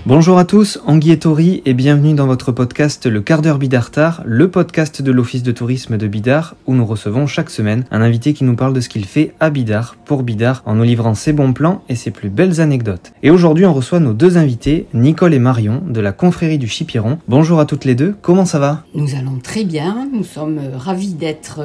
Bonjour à tous, Anguy et Tori et bienvenue dans votre podcast Le Quart d'heure Bidartar, le podcast de l'Office de tourisme de Bidart où nous recevons chaque semaine un invité qui nous parle de ce qu'il fait à Bidart, pour Bidart, en nous livrant ses bons plans et ses plus belles anecdotes. Et aujourd'hui on reçoit nos deux invités, Nicole et Marion de la confrérie du Chipiron. Bonjour à toutes les deux, comment ça va ? Nous allons très bien, nous sommes ravis d'être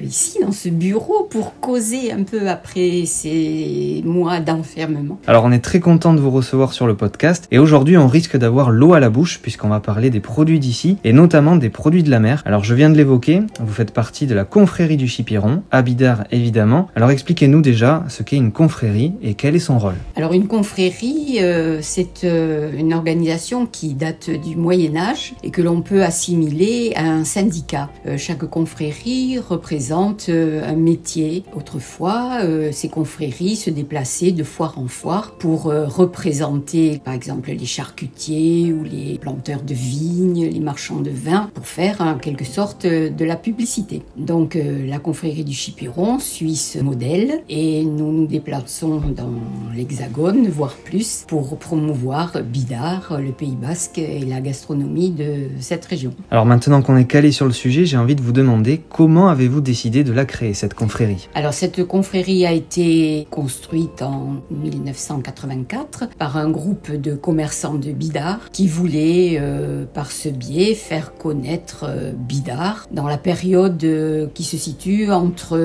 ici dans ce bureau pour causer un peu après ces mois d'enfermement. Alors on est très content de vous recevoir sur le podcast et aujourd'hui on risque d'avoir l'eau à la bouche puisqu'on va parler des produits d'ici et notamment des produits de la mer. Alors je viens de l'évoquer, vous faites partie de la confrérie du Chipiron, à Bidart évidemment. Alors expliquez-nous déjà ce qu'est une confrérie et quel est son rôle. Alors une confrérie, c'est une organisation qui date du Moyen-Âge et que l'on peut assimiler à un syndicat. Chaque confrérie représente un métier. Autrefois, ces confréries se déplaçaient de foire en foire pour représenter par exemple les charcutiers ou les planteurs de vignes, les marchands de vin, pour faire en quelque sorte de la publicité. Donc la confrérie du Chipiron suit ce modèle et nous nous déplaçons dans l'Hexagone, voire plus, pour promouvoir Bidart, le Pays Basque et la gastronomie de cette région. Alors maintenant qu'on est calé sur le sujet, j'ai envie de vous demander comment avez-vous décidé de la créer, cette confrérie ? Alors cette confrérie a été construite en 1984 par un groupe de commerçants de Bidart qui voulait par ce biais faire connaître Bidart dans la période qui se situe entre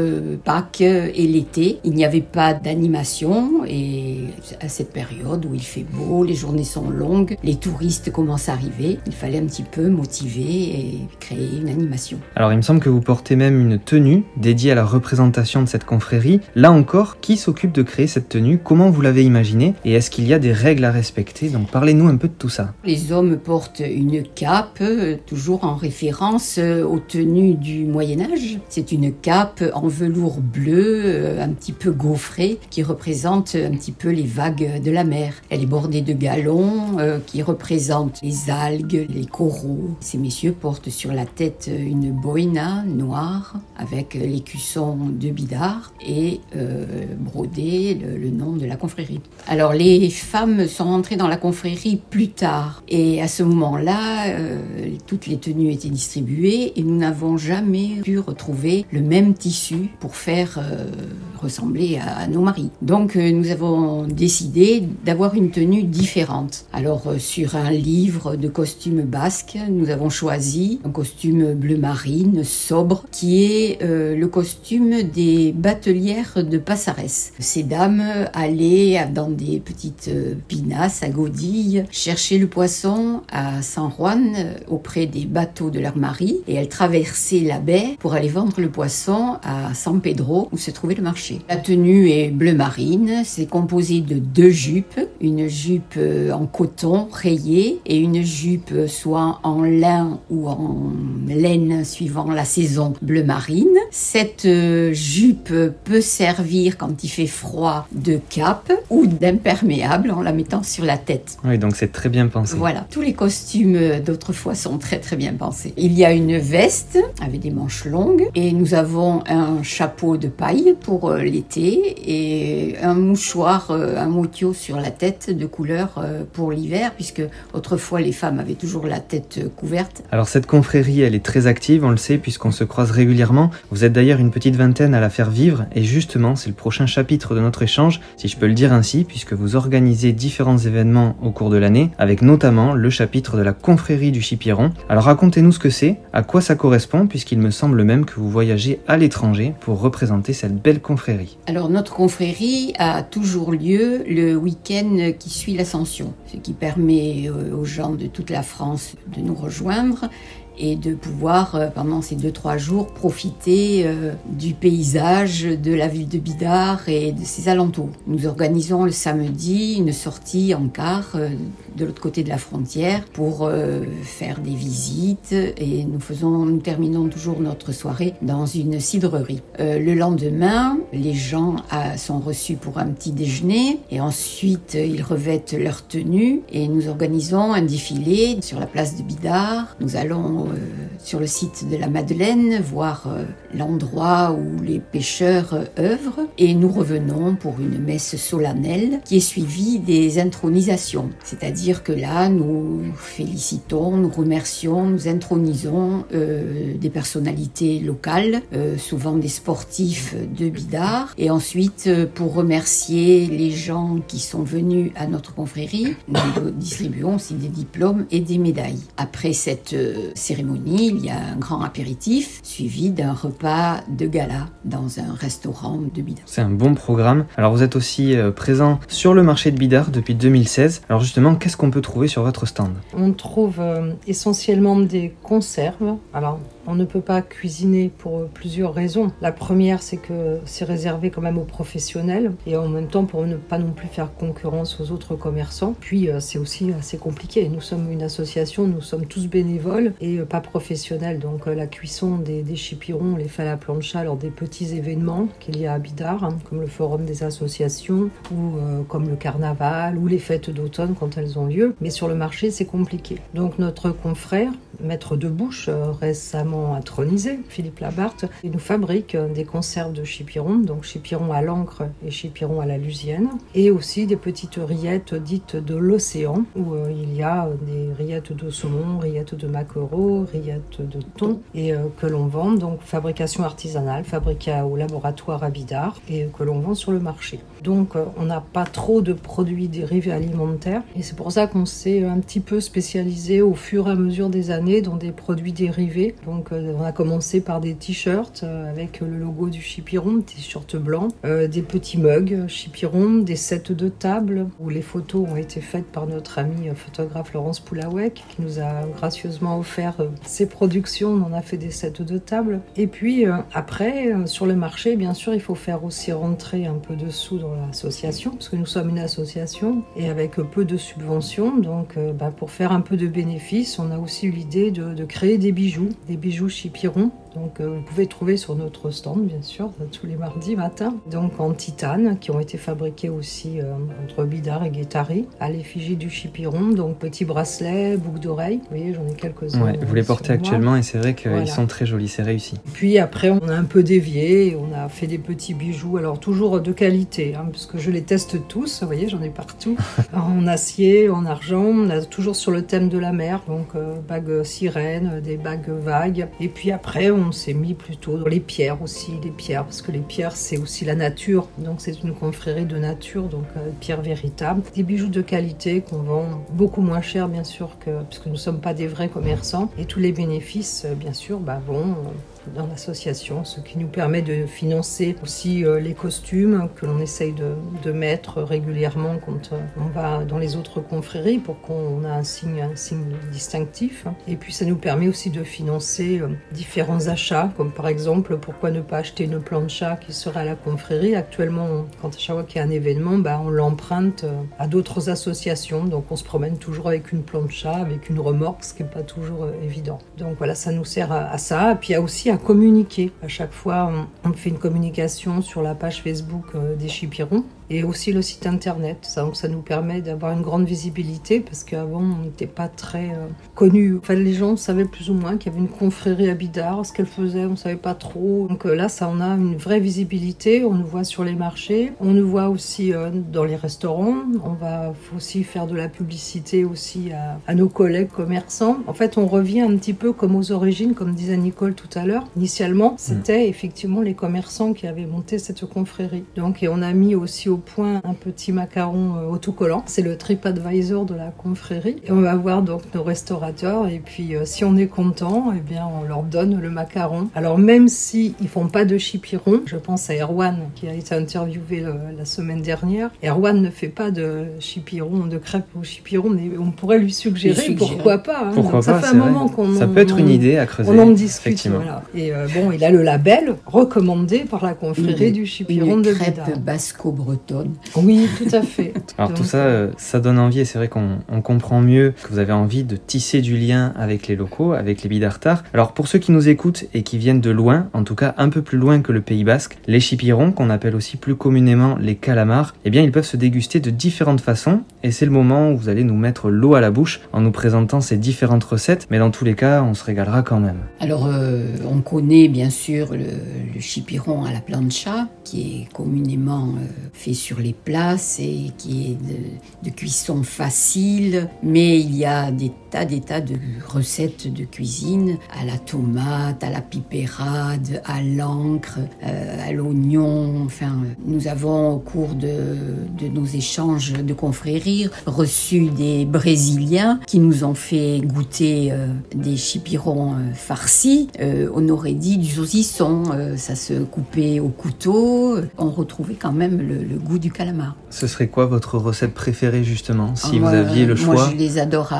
Pâques et l'été. Il n'y avait pas d'animation et à cette période où il fait beau, les journées sont longues, les touristes commencent à arriver, il fallait un petit peu motiver et créer une animation. Alors il me semble que vous portez même une tenue dédiée à la représentation de cette confrérie. Là encore, qui s'occupe de créer cette tenue ? Comment vous l'avez imaginée ? Et est-ce qu'il y a des règles à respecter ? Donc parlez-nous un peu de tout ça. Les hommes portent une cape, toujours en référence aux tenues du Moyen-Âge. C'est une cape en velours bleu, un petit peu gaufrée, qui représente un petit peu les vagues de la mer. Elle est bordée de galons qui représentent les algues, les coraux. Ces messieurs portent sur la tête une boina noire avec l'écusson de Bidart et brodé le nom de la confrérie. Alors les femmes sont entrées dans la confrérie plus tard et à ce moment-là toutes les tenues étaient distribuées et nous n'avons jamais pu retrouver le même tissu pour faire ressembler à nos maris. Donc nous avons décidé d'avoir une tenue différente. Alors sur un livre de costumes basques, nous avons choisi un costume bleu marine sobre qui est le costume des batelières de Passarès. Ces dames allaient dans des petites pinasses à godilles chercher le poisson à San Juan auprès des bateaux de leurs maris et elles traversaient la baie pour aller vendre le poisson à San Pedro où se trouvait le marché. La tenue est bleu marine, c'est composé de deux jupes, une jupe en coton rayée et une jupe soit en lin ou en laine suivant la saison bleu marine. Cette jupe peut servir quand il fait froid de cape ou d'imperméable en la mettant sur la tête. Oui, donc c'est très bien pensé. Voilà, tous les costumes d'autrefois sont très très bien pensés. Il y a une veste avec des manches longues et nous avons un chapeau de paille pour l'été et un mouchoir, un motio sur la tête de couleur pour l'hiver puisque autrefois les femmes avaient toujours la tête couverte. Alors cette confrérie, elle est très active, on le sait puisqu'on se croise régulièrement. Vous êtes d'ailleurs une petite vingtaine à la faire vivre et justement c'est le prochain chapitre de notre échange, si je peux le dire ainsi, puisque vous organisez différents événements au cours de l'année avec notamment le chapitre de la confrérie du Chipiron. Alors racontez-nous ce que c'est, à quoi ça correspond puisqu'il me semble même que vous voyagez à l'étranger pour représenter cette belle confrérie. Alors notre confrérie a toujours lieu le week-end qui suit l'Ascension, ce qui permet aux gens de toute la France de nous rejoindre et de pouvoir, pendant ces 2-3 jours, profiter du paysage de la ville de Bidart et de ses alentours. Nous organisons le samedi une sortie en car de l'autre côté de la frontière pour faire des visites et nous terminons toujours notre soirée dans une cidrerie. Le lendemain, les gens sont reçus pour un petit déjeuner et ensuite ils revêtent leur tenue et nous organisons un défilé sur la place de Bidart. Nous allons sur le site de la Madeleine, voir l'endroit où les pêcheurs œuvrent, et nous revenons pour une messe solennelle qui est suivie des intronisations, c'est-à-dire dire que là, nous félicitons, nous remercions, nous intronisons des personnalités locales, souvent des sportifs de Bidart. Et ensuite, pour remercier les gens qui sont venus à notre confrérie, nous distribuons aussi des diplômes et des médailles. Après cette cérémonie, il y a un grand apéritif suivi d'un repas de gala dans un restaurant de Bidart. C'est un bon programme. Alors vous êtes aussi présent sur le marché de Bidart depuis 2016. Alors justement, qu'est-ce qu'on peut trouver sur votre stand? On trouve essentiellement des conserves. Alors, on ne peut pas cuisiner pour plusieurs raisons. La première, c'est que c'est réservé quand même aux professionnels et en même temps pour ne pas non plus faire concurrence aux autres commerçants. Puis c'est aussi assez compliqué. Nous sommes une association, nous sommes tous bénévoles et pas professionnels. Donc la cuisson des chipirons, on les fait à la plancha lors des petits événements qu'il y a à Bidart, comme le forum des associations ou comme le carnaval ou les fêtes d'automne quand elles ont lieu. Mais sur le marché, c'est compliqué. Donc notre confrère, maître de bouche, récemment intronisé, Philippe Labarthe, il nous fabrique des conserves de chipirons, donc chipirons à l'encre et chipirons à la lusienne, et aussi des petites rillettes dites de l'océan, où il y a des rillettes de saumon, rillettes de maquereau, rillettes de thon, et que l'on vend, donc fabrication artisanale, fabriquée au laboratoire à Bidart, et que l'on vend sur le marché. Donc on n'a pas trop de produits dérivés alimentaires, et c'est pour ça qu'on s'est un petit peu spécialisé au fur et à mesure des années dans des produits dérivés. Donc on a commencé par des t-shirts avec le logo du chipiron, des t-shirts blancs, des petits mugs chipiron, des sets de table où les photos ont été faites par notre ami photographe Laurence Poulawek qui nous a gracieusement offert ses productions. On en a fait des sets de table. Et puis après, sur le marché, bien sûr, il faut faire aussi rentrer un peu de sous dans l'association parce que nous sommes une association et avec peu de subventions. Donc pour faire un peu de bénéfices, on a aussi eu l'idée de créer des bijoux chipiron. Donc vous pouvez trouver sur notre stand, bien sûr, tous les mardis matin. Donc en titane, qui ont été fabriqués aussi entre Bidart et Guétari, à l'effigie du chipiron. Donc petits bracelets, boucles d'oreilles. Vous voyez, j'en ai quelques-uns. Ouais, vous les portez actuellement et c'est vrai qu'ils sont très jolis, c'est réussi. Puis après, on a un peu dévié, on a fait des petits bijoux, alors toujours de qualité, parce que je les teste tous, vous voyez, j'en ai partout. En acier, en argent, on a toujours sur le thème de la mer, donc bagues sirènes, des bagues vagues. Et puis après, on s'est mis plutôt dans les pierres aussi, parce que les pierres, c'est aussi la nature. Donc c'est une confrérie de nature, donc pierres véritables. Des bijoux de qualité qu'on vend beaucoup moins cher, bien sûr, puisque nous ne sommes pas des vrais commerçants. Et tous les bénéfices, bien sûr, vont dans l'association, ce qui nous permet de financer aussi les costumes que l'on essaye de mettre régulièrement quand on va dans les autres confréries pour qu'on ait un signe distinctif. Et puis ça nous permet aussi de financer différents achats, comme par exemple, pourquoi ne pas acheter une plancha qui sera à la confrérie. Actuellement, quand à chaque fois qu'il y a un événement, on l'emprunte à d'autres associations. Donc on se promène toujours avec une plancha, avec une remorque, ce qui n'est pas toujours évident. Donc voilà, ça nous sert à ça. Et puis il y a aussi à communiquer. À chaque fois, on fait une communication sur la page Facebook des chipirons et aussi le site internet. Donc ça nous permet d'avoir une grande visibilité parce qu'avant, on n'était pas très connus. Enfin, les gens savaient plus ou moins qu'il y avait une confrérie à Bidart, ce qu'elle faisait, on ne savait pas trop. Donc là, ça, on a une vraie visibilité. On nous voit sur les marchés, on nous voit aussi dans les restaurants. On va aussi faire de la publicité aussi à nos collègues commerçants. En fait, on revient un petit peu comme aux origines, comme disait Nicole tout à l'heure. Initialement, c'était effectivement les commerçants qui avaient monté cette confrérie. Donc, et on a mis aussi au point un petit macaron autocollant. C'est le TripAdvisor de la confrérie. Et on va voir donc nos restaurateurs. Et puis, si on est content, eh bien, on leur donne le macaron. Alors, même si ils font pas de chipiron, je pense à Erwan qui a été interviewé la semaine dernière. Erwan ne fait pas de chipiron, de crêpes au chipiron, mais on pourrait lui suggérer. Pourquoi pas. Pourquoi donc, ça pas, fait un moment qu'on ça peut être une idée à creuser. On en discute, voilà. Et il a le label recommandé par la confrérie du chipiron de Bidart. Une crêpe basco-bretonne. Oui, tout à fait. Alors donc, tout ça, ça donne envie et c'est vrai qu'on comprend mieux que vous avez envie de tisser du lien avec les locaux, avec les Bidartards. Alors pour ceux qui nous écoutent et qui viennent de loin, en tout cas un peu plus loin que le Pays Basque, les chipirons, qu'on appelle aussi plus communément les calamars, eh bien ils peuvent se déguster de différentes façons et c'est le moment où vous allez nous mettre l'eau à la bouche en nous présentant ces différentes recettes, mais dans tous les cas, on se régalera quand même. Alors, on connaît bien sûr le chipiron à la plancha, qui est communément fait sur les places et qui est de cuisson facile. Mais il y a des tas de recettes de cuisine à la tomate, à la pipérade, à l'encre, à l'oignon. Enfin, nous avons au cours de nos échanges de confréries reçu des Brésiliens qui nous ont fait goûter des chipirons farcis. On aurait dit du saucisson, ça se coupait au couteau. On retrouvait quand même le goût du calamar. Ce serait quoi votre recette préférée justement, si vous aviez le choix? Moi, je les adore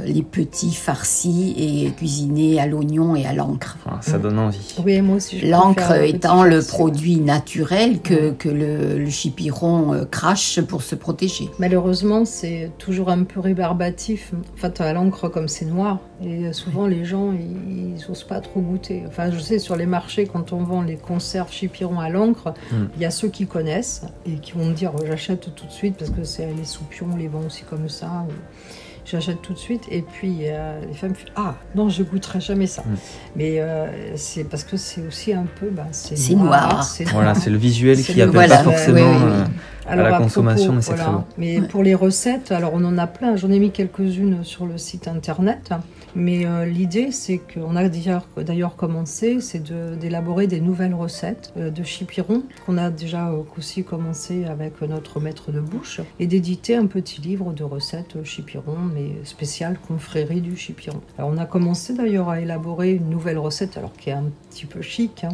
les petits farcis et cuisinés à l'oignon et à l'encre. Ah, ça donne envie. Oui, moi aussi. L'encre étant le produit naturel que le chipiron crache pour se protéger. Malheureusement, c'est toujours un peu rébarbatif. En fait, à l'encre, comme c'est noir, et souvent les gens, ils n'osent pas trop goûter. Enfin, je sais, sur les marchés, quand on vend les conserves chipirons à l'encre, il y a ceux qui connaissent et qui vont me dire j'achète tout de suite parce que c'est les soupions, les vend aussi comme ça. J'achète tout de suite. Et puis, les femmes font « Ah, non, je goûterai jamais ça. Mais c'est parce que c'est aussi un peu... c'est noir. Voilà, c'est le visuel qui appelle pas forcément à la consommation, mais c'est très bon. Mais pour les recettes, alors on en a plein. J'en ai mis quelques-unes sur le site internet. Mais l'idée, c'est qu'on a d'ailleurs commencé, c'est d'élaborer des nouvelles recettes de chipiron, qu'on a déjà aussi commencé avec notre maître de bouche, et d'éditer un petit livre de recettes chipiron, mais spécial confrérie du chipiron. Alors on a commencé d'ailleurs à élaborer une nouvelle recette, alors qui est un petit peu chic,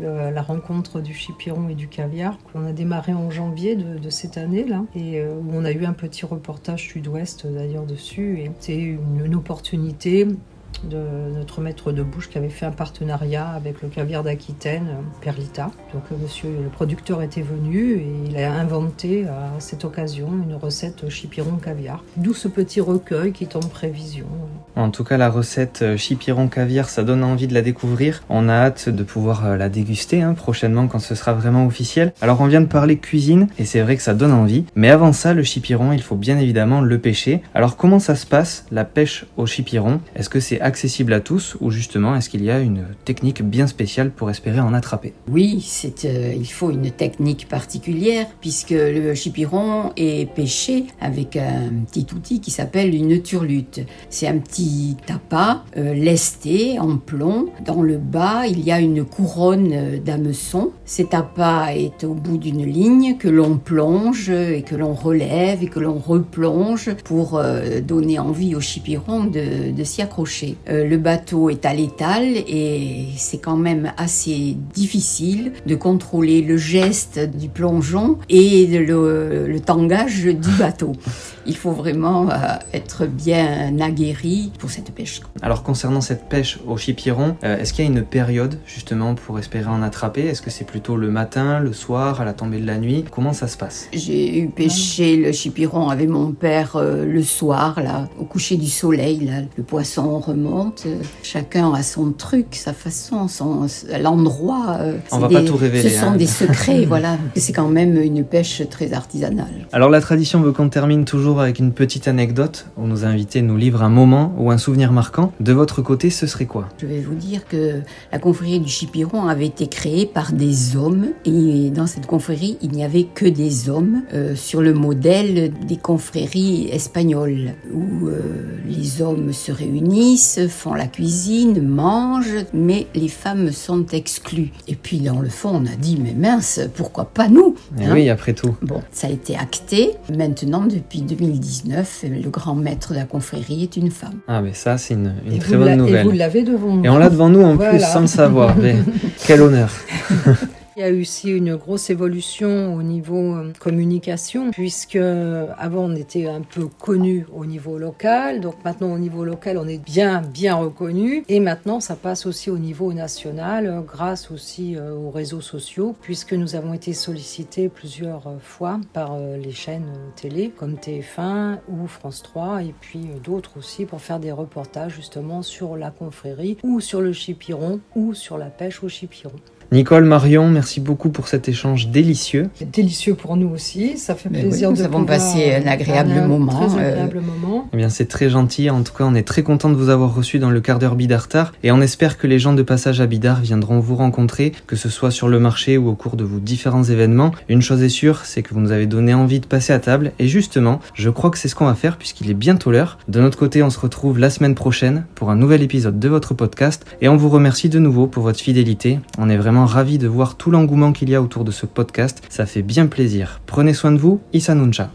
la rencontre du chipiron et du caviar, qu'on a démarré en janvier de cette année-là, et où on a eu un petit reportage Sud-Ouest d'ailleurs dessus, et c'est une opportunité de notre maître de bouche qui avait fait un partenariat avec le caviar d'Aquitaine, Perlita. Donc le producteur était venu et il a inventé à cette occasion une recette chipiron caviar. D'où ce petit recueil qui est en prévision. En tout cas, la recette chipiron caviar, ça donne envie de la découvrir. On a hâte de pouvoir la déguster prochainement quand ce sera vraiment officiel. Alors on vient de parler cuisine et c'est vrai que ça donne envie. Mais avant ça, le chipiron, il faut bien évidemment le pêcher. Alors comment ça se passe, la pêche au chipiron? Est-ce que c'est accessible à tous ou justement est-ce qu'il y a une technique bien spéciale pour espérer en attraper? Oui, il faut une technique particulière puisque le chipiron est pêché avec un petit outil qui s'appelle une turlute. C'est un petit tapas lesté en plomb. Dans le bas, il y a une couronne d'hameçon. Cet tapas est au bout d'une ligne que l'on plonge et que l'on relève et que l'on replonge pour donner envie au chipiron de s'y accrocher. Le bateau est à l'étal et c'est quand même assez difficile de contrôler le geste du plongeon et le tangage du bateau. Il faut vraiment être bien aguerri pour cette pêche. Alors concernant cette pêche au chipiron, est-ce qu'il y a une période justement pour espérer en attraper? Est-ce que c'est plutôt le matin, le soir, à la tombée de la nuit? Comment ça se passe? J'ai eu pêché le chipiron avec mon père le soir, là, au coucher du soleil. Là, le poisson remonte. Chacun a son truc, sa façon, l'endroit. On va pas tout révéler. Ce sont des secrets, voilà. C'est quand même une pêche très artisanale. Alors la tradition veut qu'on termine toujours avec une petite anecdote où nos invités nous livrent un moment ou un souvenir marquant. De votre côté, ce serait quoi? Je vais vous dire que la confrérie du chipiron avait été créée par des hommes et dans cette confrérie, il n'y avait que des hommes sur le modèle des confréries espagnoles où les hommes se réunissent, font la cuisine, mangent, mais les femmes sont exclues. Et puis dans le fond, on a dit mais mince, pourquoi pas nous? Oui, après tout. Bon, ça a été acté. Maintenant, depuis 2019, le grand maître de la confrérie est une femme. Ah mais ça, c'est une très bonne nouvelle. Et vous l'avez devant nous. Et on l'a devant nous en plus sans le savoir. Mais quel honneur. Il y a eu aussi une grosse évolution au niveau communication, puisque avant on était un peu connu au niveau local, donc maintenant au niveau local on est bien reconnu, et maintenant ça passe aussi au niveau national, grâce aussi aux réseaux sociaux, puisque nous avons été sollicités plusieurs fois par les chaînes télé, comme TF1 ou France 3, et puis d'autres aussi, pour faire des reportages justement sur la confrérie, ou sur le chipiron, ou sur la pêche au chipiron. Nicole, Marion, merci beaucoup pour cet échange délicieux. C'est délicieux pour nous aussi, ça fait plaisir nous de avons passé un agréable moment. Très agréable moment. Eh bien, c'est très gentil. En tout cas, on est très content de vous avoir reçu dans le quart d'heure Bidartar et on espère que les gens de passage à Bidart viendront vous rencontrer, que ce soit sur le marché ou au cours de vos différents événements. Une chose est sûre, c'est que vous nous avez donné envie de passer à table et justement, je crois que c'est ce qu'on va faire puisqu'il est bientôt l'heure. De notre côté, on se retrouve la semaine prochaine pour un nouvel épisode de votre podcast et on vous remercie de nouveau pour votre fidélité. On est vraiment ravis de voir tout l'engouement qu'il y a autour de ce podcast. Ça fait bien plaisir. Prenez soin de vous. Issa Nuncha.